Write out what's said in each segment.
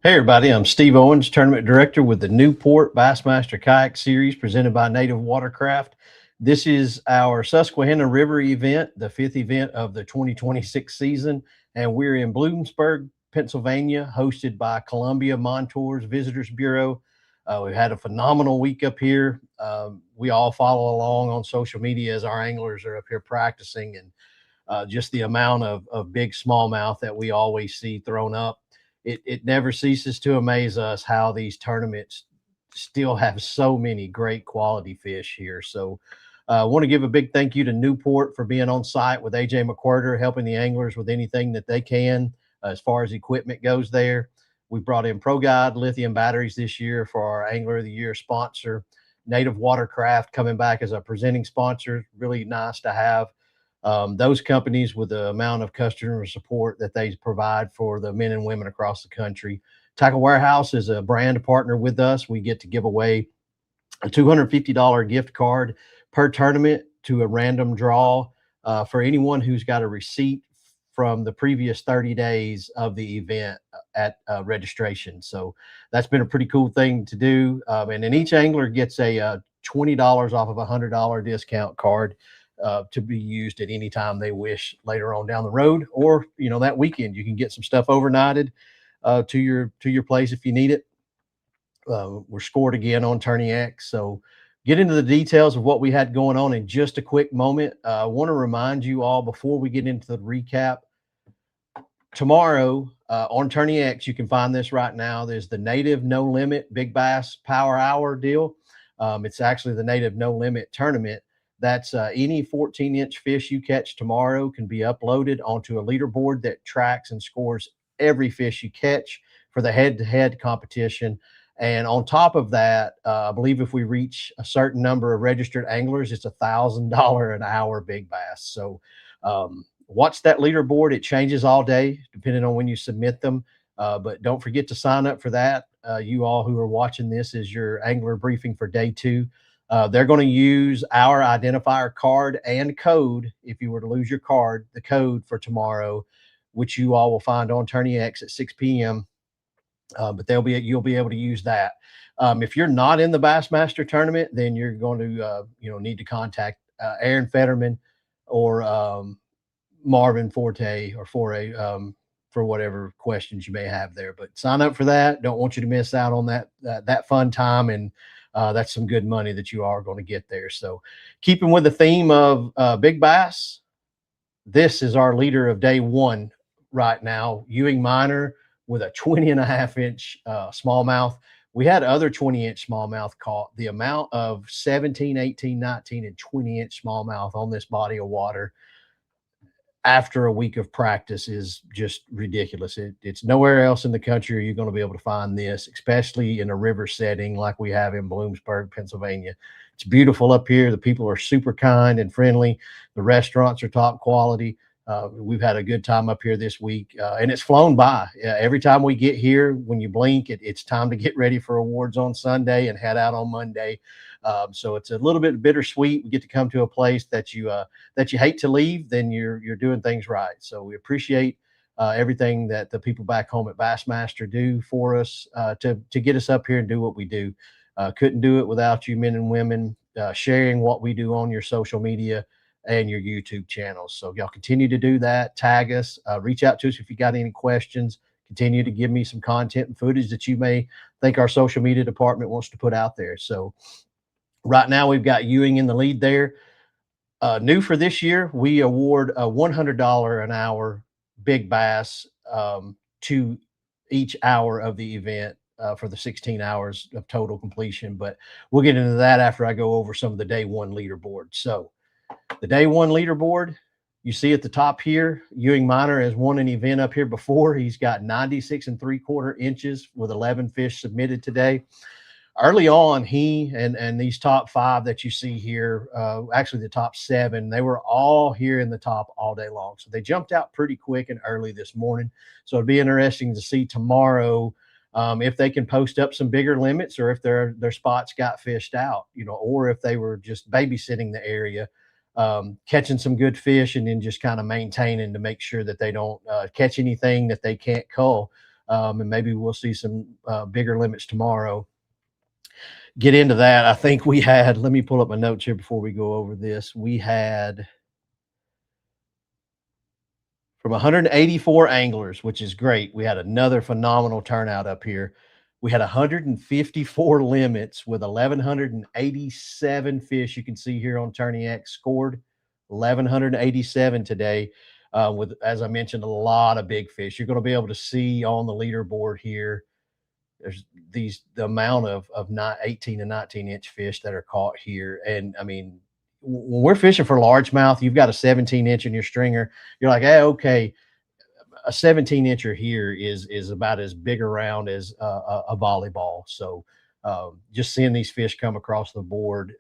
Hey everybody, I'm Steve Owens, Tournament Director with the Newport Bassmaster Kayak Series presented by Native Watercraft. This is our Susquehanna River event, the fifth event of the 2026 season, and we're in Bloomsburg, Pennsylvania, hosted by Columbia Montours Visitors Bureau. We've had a phenomenal week up here. We all follow along on social media as our anglers are up here practicing, and just the amount of big smallmouth that we always see thrown up. It never ceases to amaze us how these tournaments still have so many great quality fish here. So I want to give a big thank you to Newport for being on site with AJ McWhirter, helping the anglers with anything that they can as far as equipment goes there. We brought in Pro Guide lithium batteries this year for our Angler of the Year sponsor. Native Watercraft coming back as a presenting sponsor. Really nice to have those companies with the amount of customer support that they provide for the men and women across the country. Tackle Warehouse is a brand partner with us. We get to give away a $250 gift card per tournament to a random draw for anyone who's got a receipt from the previous 30 days of the event at registration. So that's been a pretty cool thing to do. And then each angler gets a $20 off of a $100 discount card to be used at any time they wish later on down the road, or that weekend you can get some stuff overnighted to your place if you need it. We're scored again on Tourney X, so get into the details of what we had going on in just a quick moment. I want to remind you all before we get into the recap. Tomorrow on Tourney X, you can find this right now. There's the Native No Limit Big Bass Power Hour deal. It's actually the Native No Limit tournament. That's any 14-inch fish you catch tomorrow can be uploaded onto a leaderboard that tracks and scores every fish you catch for the head-to-head competition. And on top of that, I believe if we reach a certain number of registered anglers, it's $1,000 an hour big bass. So watch that leaderboard. It changes all day depending on when you submit them. But don't forget to sign up for that. You all who are watching this is your angler briefing for day 2. They're going to use our identifier card and code. If you were to lose your card, the code for tomorrow, which you all will find on Tourney X at 6 p.m. But you'll be able to use that. If you're not in the Bassmaster tournament, then you're going to need to contact Aaron Fetterman or Marvin Forte or Foray for whatever questions you may have there. But sign up for that. Don't want you to miss out on that fun time, and that's some good money that you are going to get there. So keeping with the theme of big bass, this is our leader of day 1 right now, Ewing Minor with a 20.5-inch smallmouth. We had other 20-inch smallmouth caught. The amount of 17, 18, 19, and 20-inch smallmouth on this body of water after a week of practice is just ridiculous. It's nowhere else in the country are you going to be able to find this, especially in a river setting like we have in Bloomsburg, Pennsylvania. It's beautiful up here. The people are super kind and friendly. The restaurants are top quality. We've had a good time up here this week, and it's flown by. Every time we get here, when you blink, it's time to get ready for awards on Sunday and head out on Monday. So it's a little bit bittersweet. We get to come to a place that you hate to leave, then you're doing things right. So we appreciate everything that the people back home at Bassmaster do for us to get us up here and do what we do. Couldn't do it without you men and women sharing what we do on your social media and your YouTube channels. So y'all continue to do that. Tag us, reach out to us if you got any questions. Continue to give me some content and footage that you may think our social media department wants to put out there. So right now we've got Ewing in the lead there. New for this year, we award a $100 an hour big bass to each hour of the event for the 16 hours of total completion. But we'll get into that after I go over some of the day 1 leaderboard. So the day 1 leaderboard, you see at the top here, Ewing Minor has won an event up here before. He's got 96 3/4 inches with 11 fish submitted today. Early on, he and these top 5 that you see here, actually the top 7, they were all here in the top all day long. So they jumped out pretty quick and early this morning. So it'd be interesting to see tomorrow if they can post up some bigger limits, or if their spots got fished out, or if they were just babysitting the area, catching some good fish and then just kind of maintaining to make sure that they don't catch anything that they can't cull. And maybe we'll see some bigger limits tomorrow. Get into that. I think we had, let me pull up my notes here before we go over this. We had from 184 anglers, which is great. We had another phenomenal turnout up here. We had 154 limits with 1,187 fish. You can see here on Tourney X scored 1,187 today. With, as I mentioned, a lot of big fish. You're going to be able to see on the leaderboard here. There's the amount of 18 and 19-inch fish that are caught here. And I mean, when we're fishing for largemouth, you've got a 17-inch in your stringer. You're like, hey, okay, a 17-incher here is about as big around as a volleyball. So just seeing these fish come across the board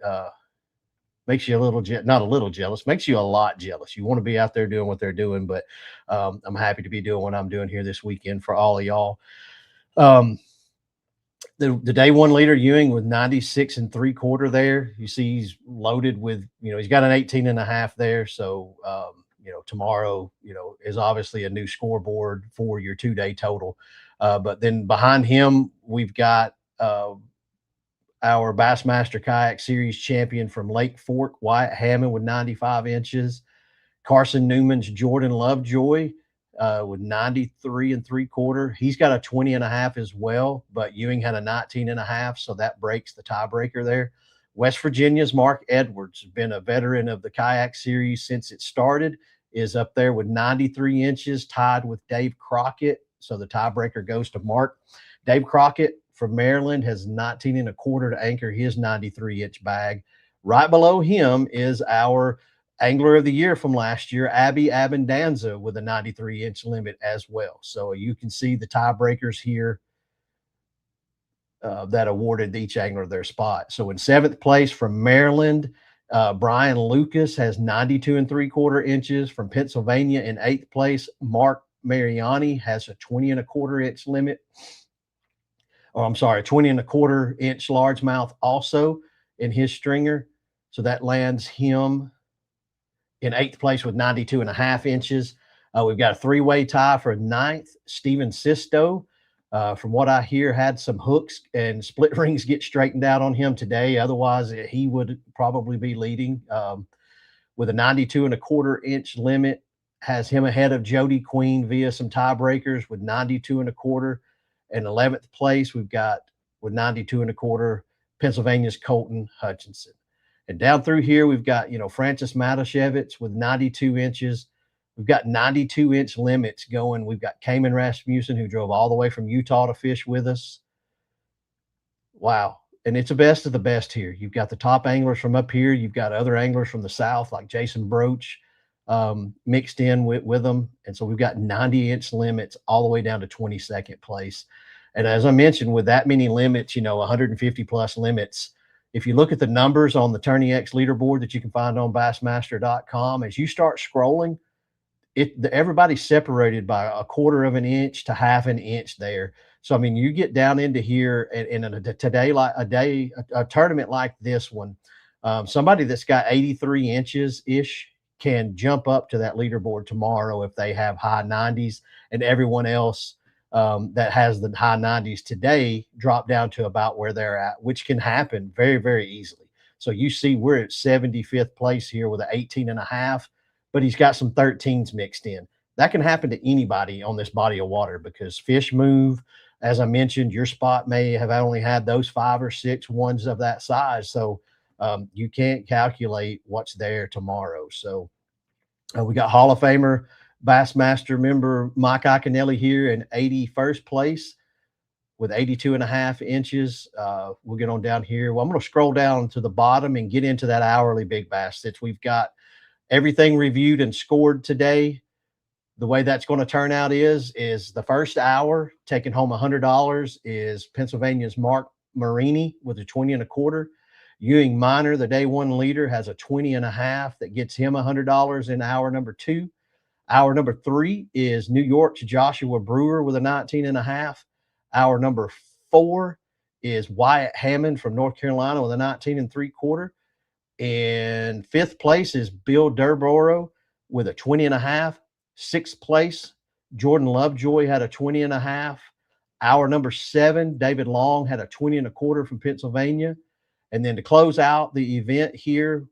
makes you a little not a little jealous, makes you a lot jealous. You want to be out there doing what they're doing, but I'm happy to be doing what I'm doing here this weekend for all of y'all. The day one leader Ewing with 96 3/4 there. You see he's loaded with, he's got an 18.5 there. So, tomorrow, is obviously a new scoreboard for your 2-day total. But then behind him, we've got our Bassmaster Kayak Series champion from Lake Fork, Wyatt Hammond with 95 inches. Carson Newman's Jordan Lovejoy with 93 3/4. He's got a 20.5 as well, but Ewing had a 19.5, so that breaks the tiebreaker there. West Virginia's Mark Edwards, been a veteran of the kayak series since it started, is up there with 93 inches, tied with Dave Crockett. So the tiebreaker goes to Mark. Dave Crockett from Maryland has 19 1/4 to anchor his 93-inch bag. Right below him is our Angler of the Year from last year, Abby Abendanza, with a 93-inch limit as well. So you can see the tiebreakers here that awarded each angler their spot. So in 7th place from Maryland, Brian Lucas has 92 3/4 inches. From Pennsylvania in 8th place, Mark Mariani has a 20 1/4 inch limit. Oh, I'm sorry, 20 1/4 inch largemouth also in his stringer. So that lands him in 8th place with 92.5 inches. We've got a 3-way tie for 9th. Steven Sisto, from what I hear, had some hooks and split rings get straightened out on him today. Otherwise, he would probably be leading with a 92 1/4 inch limit. Has him ahead of Jody Queen via some tiebreakers with 92 1/4. And 11th place, we've got with 92 1/4, Pennsylvania's Colton Hutchinson. And down through here, we've got, Francis Matashevitz with 92 inches. We've got 92-inch limits going. We've got Cayman Rasmussen, who drove all the way from Utah to fish with us. Wow. And it's a best of the best here. You've got the top anglers from up here. You've got other anglers from the south, like Jason Broach, mixed in with them. And so we've got 90-inch limits all the way down to 22nd place. And as I mentioned, with that many limits, 150 plus limits, if you look at the numbers on the Tourney X leaderboard that you can find on Bassmaster.com, as you start scrolling, everybody's separated by 1/4 of an inch to 1/2 an inch there. So I mean, you get down into here, and in a tournament like this one, somebody that's got 83 inches ish can jump up to that leaderboard tomorrow if they have high 90s, and everyone else that has the high 90s today drop down to about where they're at, which can happen very, very easily. So you see we're at 75th place here with an 18.5, but he's got some 13s mixed in. That can happen to anybody on this body of water because fish move. As I mentioned, your spot may have only had those 5 or 6 ones of that size. So you can't calculate what's there tomorrow. So we got Hall of Famer Bassmaster member Mike Iaconelli here in 81st place with 82.5 inches. We'll get on down here. Well, I'm going to scroll down to the bottom and get into that hourly big bass since we've got everything reviewed and scored today. The way that's going to turn out is the first hour taking home $100 is Pennsylvania's Mark Marini with a 20 1/4. Ewing Minor, the day one leader, has a 20.5 that gets him $100 in hour number 2. Hour number 3 is New York's Joshua Brewer with a 19.5. Hour number 4 is Wyatt Hammond from North Carolina with a 19 3/4. And 5th place is Bill Durborough with a 20.5. 6th place, Jordan Lovejoy had a 20.5. Hour number 7, David Long had a 20 and a quarter from Pennsylvania. And then to close out the event here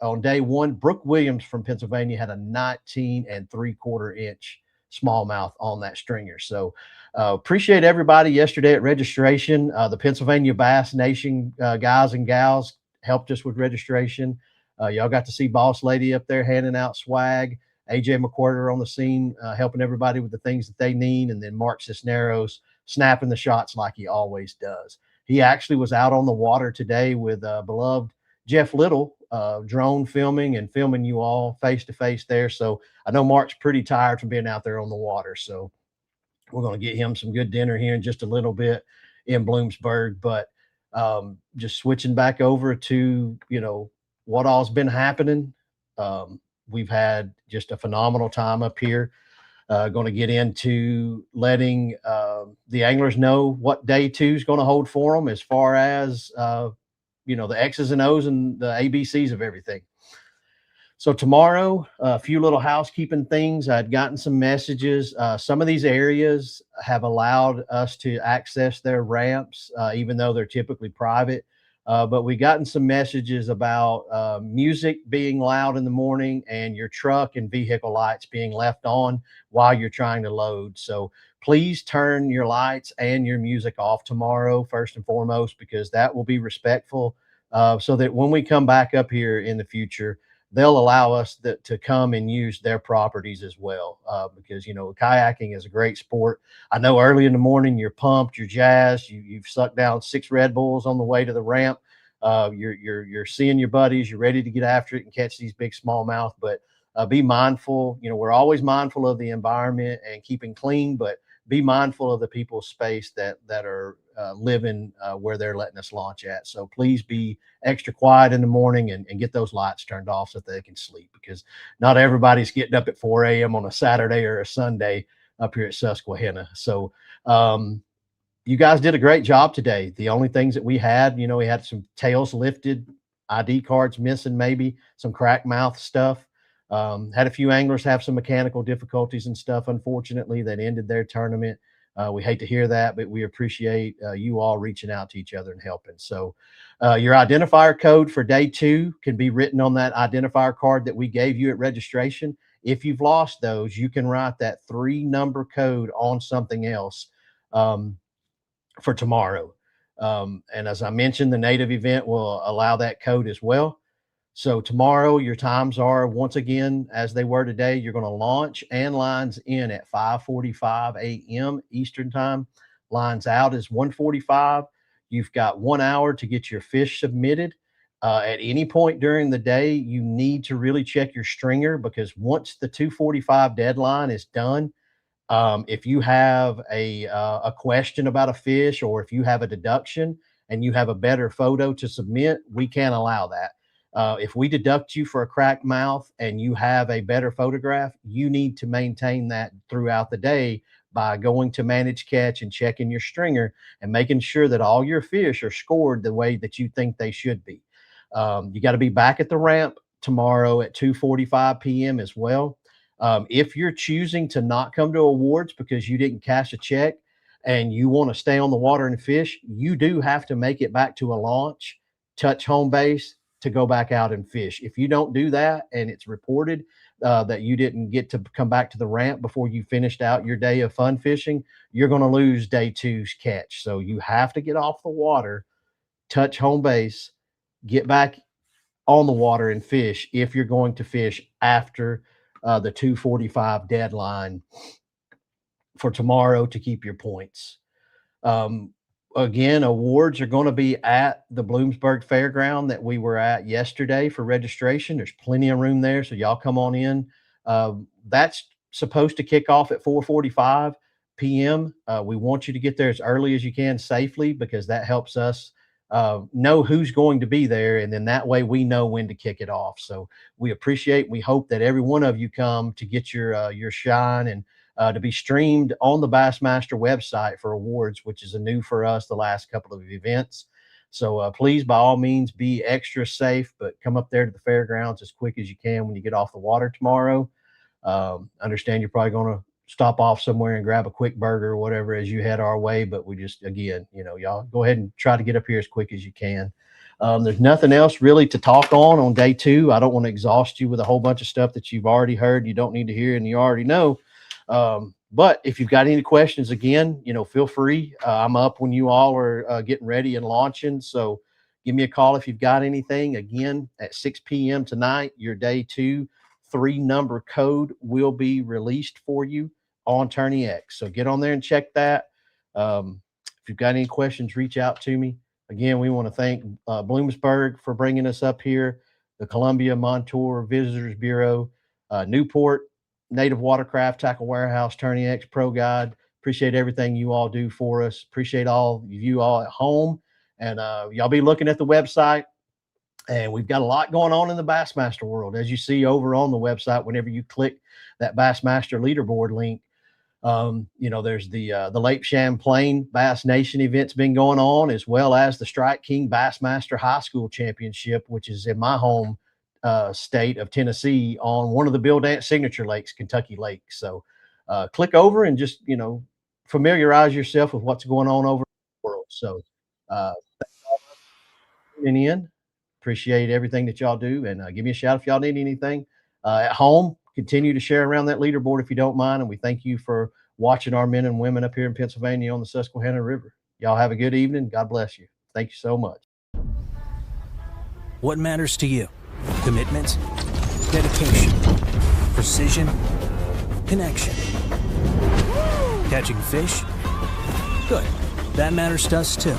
on day 1, Brooke Williams from Pennsylvania had a 19 and 3/4 inch smallmouth on that stringer. So appreciate everybody yesterday at registration. The Pennsylvania Bass Nation guys and gals helped us with registration. Y'all got to see Boss Lady up there handing out swag. AJ McWhirter on the scene, helping everybody with the things that they need. And then Mark Cisneros snapping the shots like he always does. He actually was out on the water today with beloved Jeff Little, drone filming and filming you all face to face there. So I know Mark's pretty tired from being out there on the water. So we're going to get him some good dinner here in just a little bit in Bloomsburg. But just switching back over to, what all's been happening. We've had just a phenomenal time up here. Going to get into letting the anglers know what day 2 is going to hold for them as far as, the X's and O's and the ABCs of everything. So tomorrow, a few little housekeeping things. I'd gotten some messages. Some of these areas have allowed us to access their ramps, even though they're typically private. But we gotten some messages about music being loud in the morning and your truck and vehicle lights being left on while you're trying to load. So please turn your lights and your music off tomorrow, first and foremost, because that will be respectful, so that when we come back up here in the future, they'll allow us to come and use their properties as well. Because, kayaking is a great sport. I know early in the morning, you're pumped, you're jazzed, you've sucked down 6 Red Bulls on the way to the ramp. You're seeing your buddies, you're ready to get after it and catch these big smallmouth, but be mindful. We're always mindful of the environment and keeping clean, but be mindful of the people's space that are living where they're letting us launch at. So please be extra quiet in the morning and get those lights turned off so that they can sleep, because not everybody's getting up at 4 a.m. on a Saturday or a Sunday up here at Susquehanna. So you guys did a great job today. The only things that we had, we had some tails lifted, ID cards missing, maybe some crack mouth stuff. Had a few anglers have some mechanical difficulties and stuff, unfortunately, that ended their tournament. We hate to hear that, but we appreciate you all reaching out to each other and helping. So your identifier code for day 2 can be written on that identifier card that we gave you at registration. If you've lost those, you can write that 3-number code on something else for tomorrow. And as I mentioned, the native event will allow that code as well. So tomorrow, your times are, once again, as they were today. You're going to launch and lines in at 5:45 a.m. Eastern time. Lines out is 1:45. You've got 1 hour to get your fish submitted. At any point during the day, you need to really check your stringer, because once the 2:45 deadline is done, if you have a question about a fish, or if you have a deduction and you have a better photo to submit, we can't allow that. If we deduct you for a cracked mouth and you have a better photograph, you need to maintain that throughout the day by going to manage catch and checking your stringer and making sure that all your fish are scored the way that you think they should be. You got to be back at the ramp tomorrow at 2:45 p.m. as well. If you're choosing to not come to awards because you didn't cash a check and you want to stay on the water and fish, you do have to make it back to a launch, touch home base, to go back out and fish. If you don't do that and it's reported that you didn't get to come back to the ramp before you finished out your day of fun fishing, you're going to lose day 2's catch. So you have to get off the water, touch home base, get back on the water and fish if you're going to fish after the 2:45 deadline for tomorrow to keep your points. Again, awards are going to be at the Bloomsburg Fairground that we were at yesterday for registration. There's plenty of room there, so y'all come on in. That's supposed to kick off at 4:45 p.m. We want you to get there as early as you can safely, because that helps us know who's going to be there, and then that way we know when to kick it off. So we appreciate, we hope that every one of you come to get your shine and to be streamed on the Bassmaster website for awards, which is a new for us the last couple of events. So please, by all means, be extra safe, but come up there to the fairgrounds as quick as you can when you get off the water tomorrow. Understand you're probably going to stop off somewhere and grab a quick burger or whatever as you head our way. But we just, again, y'all go ahead and try to get up here as quick as you can. There's nothing else really to talk on day 2. I don't want to exhaust you with a whole bunch of stuff that you've already heard, you don't need to hear, and you already know. But if you've got any questions, again, feel free. I'm up when you all are getting ready and launching. So give me a call if you've got anything. Again, at 6 p.m. tonight, your day 2 3-number code will be released for you on Tourney X. So get on there and check that. If you've got any questions, reach out to me. Again, we want to thank Bloomsburg for bringing us up here, the Columbia Montour Visitors Bureau, Newport, Native Watercraft, Tackle Warehouse, Tourney X Pro Guide. Appreciate everything you all do for us. Appreciate all you all at home. And y'all be looking at the website. And we've got a lot going on in the Bassmaster world. As you see over on the website, whenever you click that Bassmaster leaderboard link, there's the Lake Champlain Bass Nation event's been going on, as well as the Strike King Bassmaster High School Championship, which is in my home state of Tennessee on one of the Bill Dance signature lakes, Kentucky Lake. So click over and just, familiarize yourself with what's going on over the world. So tuning in. Appreciate everything that y'all do, and give me a shout if y'all need anything. At home, continue to share around that leaderboard if you don't mind, and we thank you for watching our men and women up here in Pennsylvania on the Susquehanna River. Y'all have a good evening. God bless you. Thank you so much. What matters to you? Commitment, dedication, precision, connection. Catching fish? Good. That matters to us too.